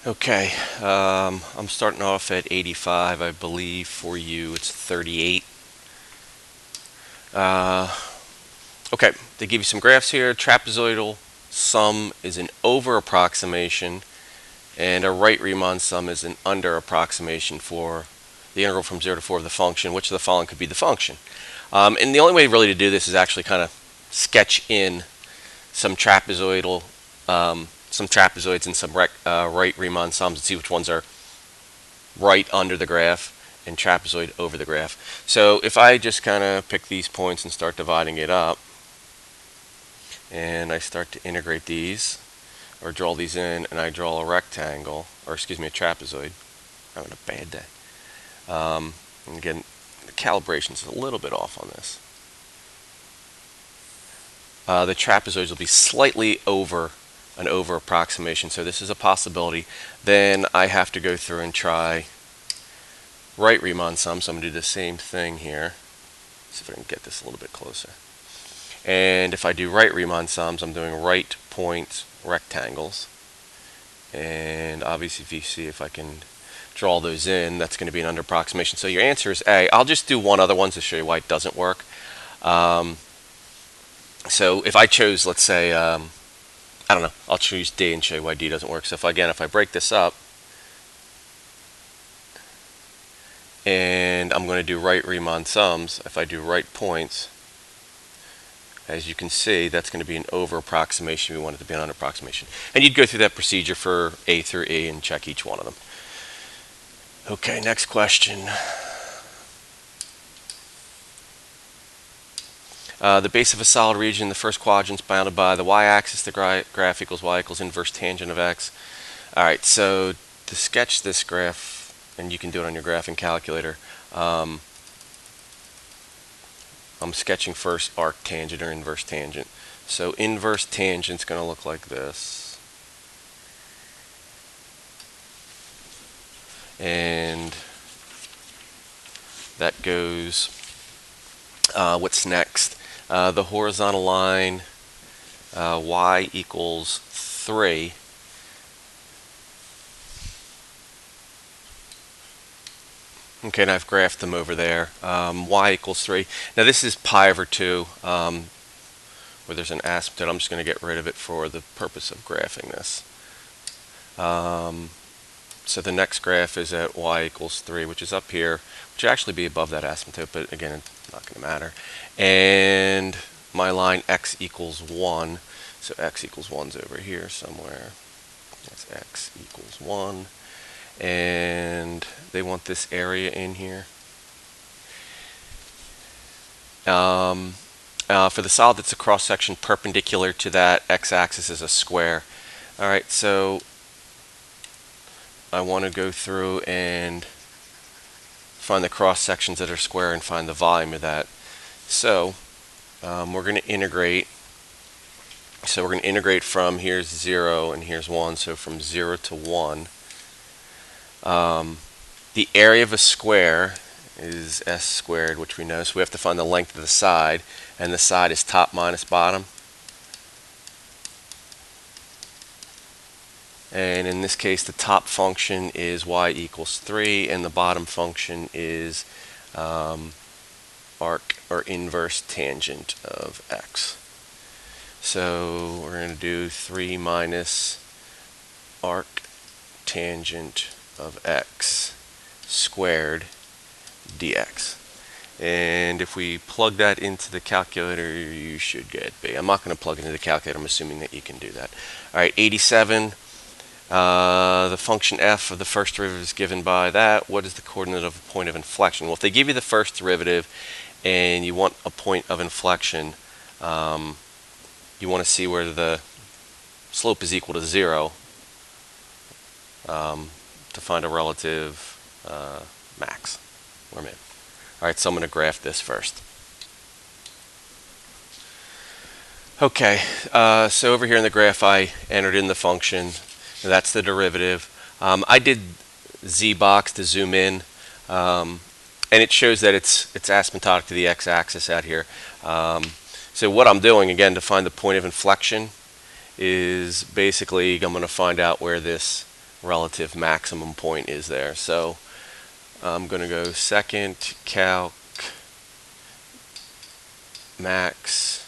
Okay, I'm starting off at 85. I believe for you it's 38. Uh, okay, they give you some graphs here. Trapezoidal sum is an over approximation, and a right Riemann sum is an under approximation for the integral from 0 to 4 of the function. Which of the following could be the function? And the only way really to do this is actually kind of sketch in some trapezoidal, some trapezoids and some right Riemann sums and see which ones are right under the graph and trapezoid over the graph. So if I just kind of pick these points and start dividing it up, and I start to integrate these, or draw these in, and I draw a rectangle, or excuse me, a trapezoid. I'm having a bad day. And again, the calibration is a little bit off on this. The trapezoids will be slightly over an over approximation, so this is a possibility. Then I have to go through and try right Riemann sum, so I'm going to do the same thing here. See if I can get this a little bit closer. And if I do right Riemann sums, I'm doing right point rectangles. And obviously, if you see if I can draw those in, that's going to be an under approximation. So your answer is A. I'll just do one other one to show you why it doesn't work. So if I chose, let's say, I don't know, I'll choose D and show you why D doesn't work. So if I break this up, and I'm going to do right Riemann sums, if I do right points, as you can see, that's going to be an over approximation. We want it to be an under approximation. And you'd go through that procedure for A through E and check each one of them. Okay, next question. The base of a solid region, the first quadrant is bounded by the y-axis, the graph equals y equals inverse tangent of x. Alright, so to sketch this graph, and you can do it on your graphing calculator, I'm sketching first arc tangent or inverse tangent. So inverse tangent is going to look like this. And that goes, what's next? The horizontal line, y equals 3. Okay, and I've graphed them over there. Y equals 3. Now this is pi over 2, where there's an asymptote. I'm just going to get rid of it for the purpose of graphing this. So the next graph is at y equals 3, which is up here, which would actually be above that asymptote, but again, it's not going to matter. And my line x equals 1, so x equals 1's over here somewhere. That's x equals 1. And they want this area in here. For the solid that's a cross-section perpendicular to that x-axis is a square. Alright, so I want to go through and find the cross-sections that are square and find the volume of that. So we're going to integrate. So we're going to integrate from here's 0 and here's 1, so from 0 to 1. The area of a square is s squared, which we know, so we have to find the length of the side, and the side is top minus bottom. And in this case, the top function is y equals 3, and the bottom function is arc or inverse tangent of x. So we're going to do 3 minus arc tangent of x squared dx. And if we plug that into the calculator, you should get B. I'm not going to plug it into the calculator. I'm assuming that you can do that. All right, 87. The function f of the first derivative is given by that. What is the coordinate of a point of inflection? Well, if they give you the first derivative and you want a point of inflection, you want to see where the slope is equal to 0 to find a relative max or min. Alright, so I'm going to graph this first. Okay, so over here in the graph I entered in the function. That's the derivative. I did Z-box to zoom in, and it shows that it's asymptotic to the x-axis out here. So what I'm doing, again, to find the point of inflection is basically I'm going to find out where this relative maximum point is there. So I'm going to go second calc max.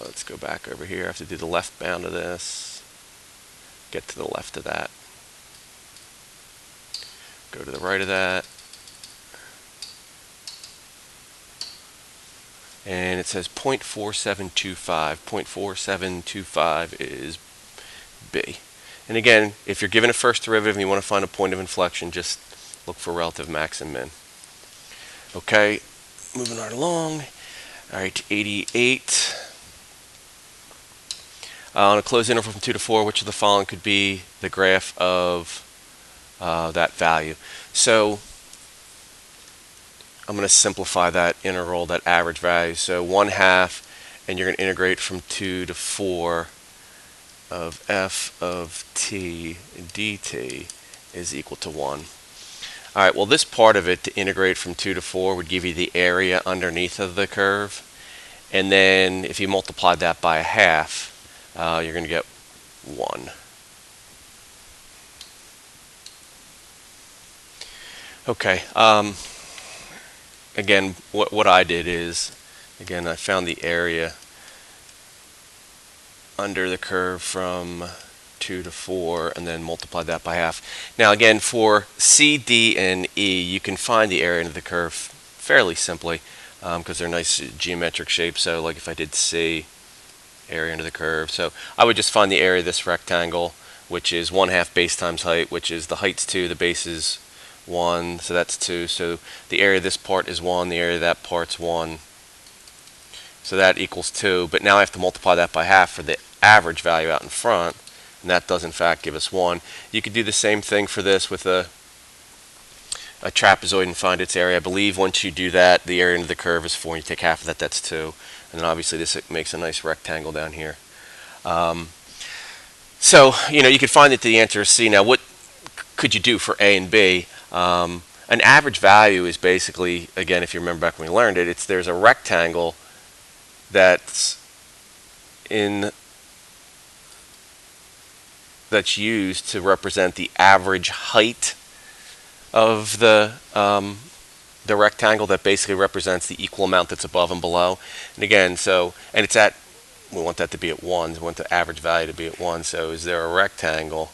Let's go back over here. I have to do the left bound of this. Get to the left of that. Go to the right of that. And it says 0.4725. 0.4725 is B. And again, if you're given a first derivative and you want to find a point of inflection, just look for relative max and min. Okay, moving right along. All right, 88. On a closed interval from 2 to 4, which of the following could be the graph of that value? So I'm going to simplify that interval, that average value. So 1/2, and you're going to integrate from 2 to 4 of f of t dt is equal to 1. All right, well, this part of it, to integrate from 2 to 4, would give you the area underneath of the curve. And then if you multiply that by 1/2, you're going to get 1. Okay. Again, what I did is, again, I found the area under the curve from 2 to 4 and then multiply that by 1/2. Now again, for C, D, and E, you can find the area under the curve fairly simply because they're nice geometric shapes. So like if I did C, area under the curve, so I would just find the area of this rectangle, which is 1/2 base times height, which is the height's 2, the base is 1, so that's 2. So the area of this part is 1, the area of that part's 1. So that equals 2. But now I have to multiply that by 1/2 for the average value out in front, and that does in fact give us 1. You could do the same thing for this with a trapezoid and find its area. I believe once you do that, the area under the curve is 4, and you take 1/2 of that, that's 2. And then obviously this makes a nice rectangle down here. So, you could find that the answer is C. Now, what could you do for A and B? An average value is basically, again, if you remember back when we learned it, there's a rectangle that's used to represent the average height of the rectangle that basically represents the equal amount that's above and below. And again, and it's we want that to be at 1, we want the average value to be at 1. So is there a rectangle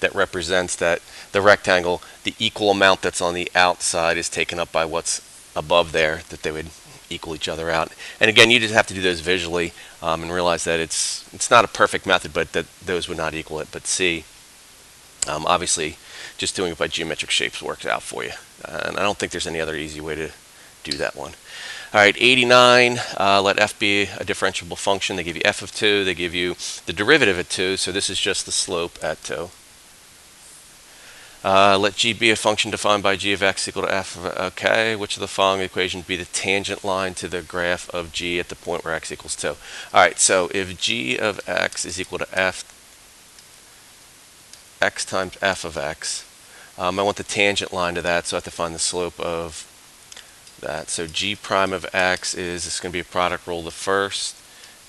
that represents that the rectangle, the equal amount that's on the outside is taken up by what's above there, that they would equal each other out? And again, you just have to do those visually and realize that it's not a perfect method, but that those would not equal it. But C, obviously, just doing it by geometric shapes works out for you. And I don't think there's any other easy way to do that one. All right, 89, let f be a differentiable function. They give you f of 2. They give you the derivative at 2. So this is just the slope at 2. Let g be a function defined by g of x equal to f of, okay, which of the following equations be the tangent line to the graph of g at the point where x equals 2? All right, so if g of x is equal to x times f of x, I want the tangent line to that, so I have to find the slope of that. So g prime of x is going to be a product rule of the first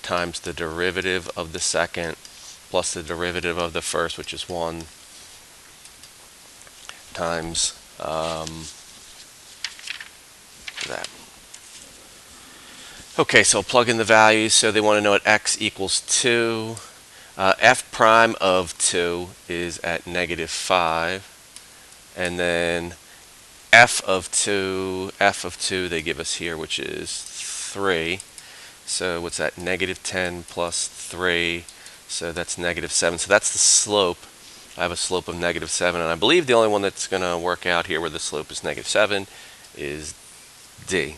times the derivative of the second plus the derivative of the first, which is 1, times that. Okay, so I'll plug in the values. So they want to know at x equals 2. F prime of 2 is at -5. And then f of 2 they give us here, which is 3. So what's that? -10 plus 3. So that's -7. So that's the slope. I have a slope of -7, and I believe the only one that's going to work out here where the slope is -7 is D.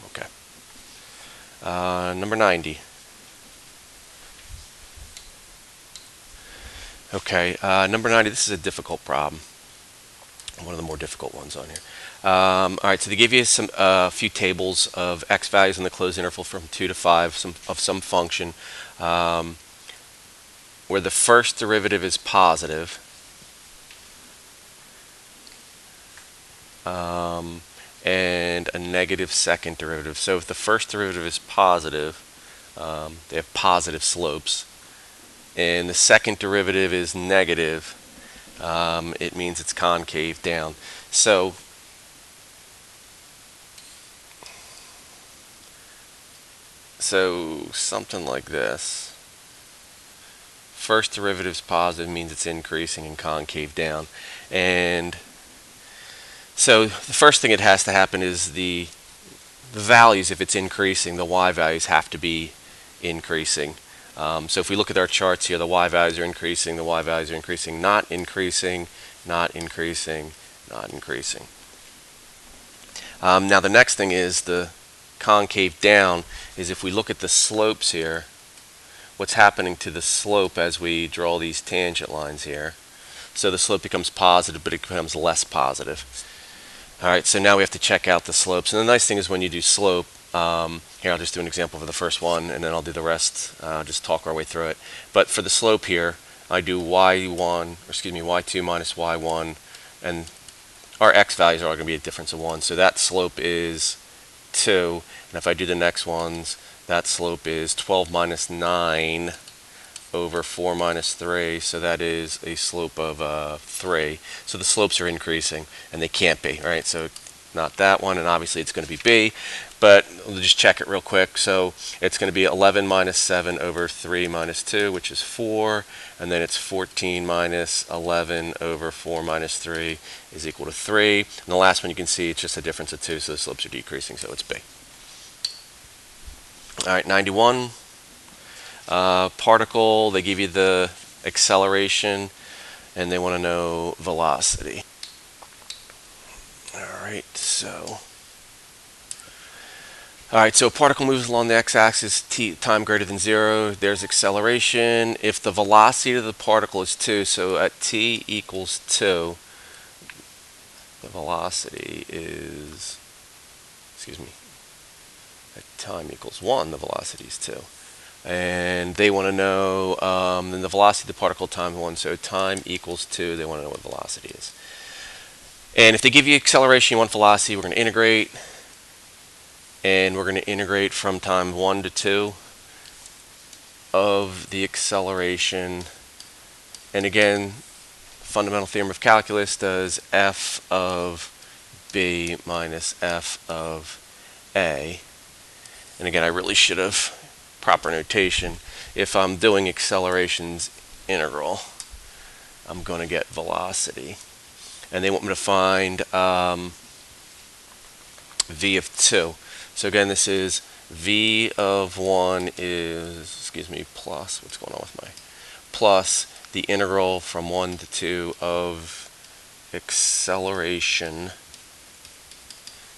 Okay. Number 90. Okay, number 90, this is a difficult problem. One of the more difficult ones on here. All right, so they give you a few tables of x values in the closed interval from 2 to 5 of some function where the first derivative is positive and a negative second derivative. So if the first derivative is positive, They have positive slopes. And the second derivative is negative. It means it's concave down. So something like this. First derivative is positive, means it's increasing and concave down. And so the first thing that has to happen is the values, if it's increasing, the y values have to be increasing. So if we look at our charts here, the y values are increasing, the y values are increasing, not increasing, not increasing, not increasing. Now the next thing is the concave down is if we look at the slopes here, what's happening to the slope as we draw these tangent lines here. So the slope becomes positive, but it becomes less positive. Alright, so now we have to check out the slopes. And the nice thing is when you do slope, here I'll just do an example for the first one, and then I'll do the rest, just talk our way through it. But for the slope here, I do y2 minus y1, and our x values are all going to be a difference of 1. So that slope is 2, and if I do the next ones, that slope is 12 minus 9 over 4 minus 3, so that is a slope of 3. So the slopes are increasing, and they can't be, right? So not that one, and obviously it's going to be B, but we'll just check it real quick. So it's going to be 11 minus 7 over 3 minus 2, which is 4, and then it's 14 minus 11 over 4 minus 3 is equal to 3. And the last one you can see it's just a difference of 2, so the slopes are decreasing, so it's B. All right, 91. Particle, they give you the acceleration, and they want to know velocity. Alright, so a particle moves along the x-axis time greater than 0. There's acceleration. If the velocity of the particle is 2, so at t equals 2, the velocity is, at time equals 1, the velocity is 2. And they want to know then the velocity of the particle times 1, so time equals 2, they want to know what velocity is. And if they give you acceleration, you want velocity, we're going to integrate. And we're going to integrate from time 1 to 2 of the acceleration. And again, fundamental theorem of calculus does f of b minus f of a. And again, I really should have proper notation. If I'm doing accelerations integral, I'm going to get velocity. And they want me to find v of 2. So again, this is v of 1 is, plus, what's going on with my, plus the integral from 1 to 2 of acceleration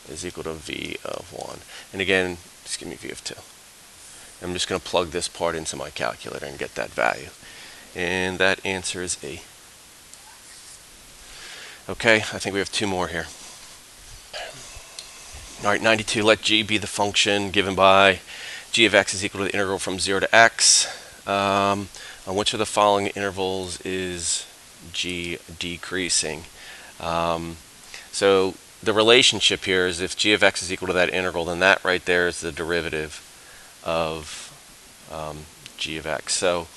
is equal to v of 1. And again, just give me v of 2. I'm just going to plug this part into my calculator and get that value. And that answer is E. Okay, I think we have 2 more here. Alright, 92, let g be the function given by g of x is equal to the integral from 0 to x. On which of the following intervals is g decreasing? So the relationship here is if g of x is equal to that integral, then that right there is the derivative of g of x. So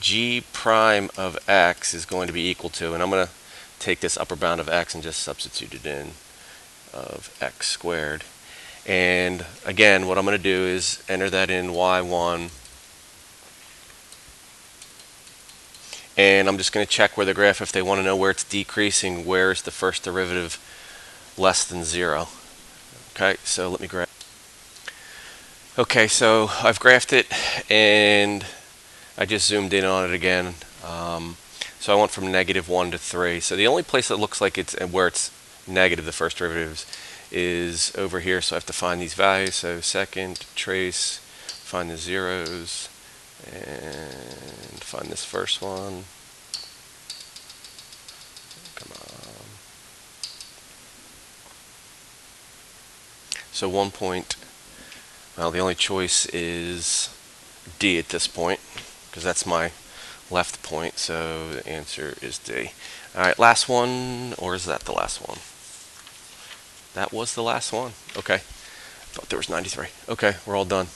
g prime of x is going to be equal to, and I'm going to take this upper bound of x and just substitute it in, of x squared. And again, what I'm going to do is enter that in y1, and I'm just going to check where the graph, if they want to know where it's decreasing, where is the first derivative less than 0. Okay, so let me graph. Okay, so I've graphed it and I just zoomed in on it again. So I went from -1 to 3. So the only place that looks like it's where it's negative, the first derivatives, is over here. So I have to find these values. So second, trace, find the zeros, and find this first one. Come on. So 1 point. Well, the only choice is D at this point, because that's my left point, so the answer is D. Alright, last one, or is that the last one? That was the last one. Okay. Thought there was 93. Okay, we're all done.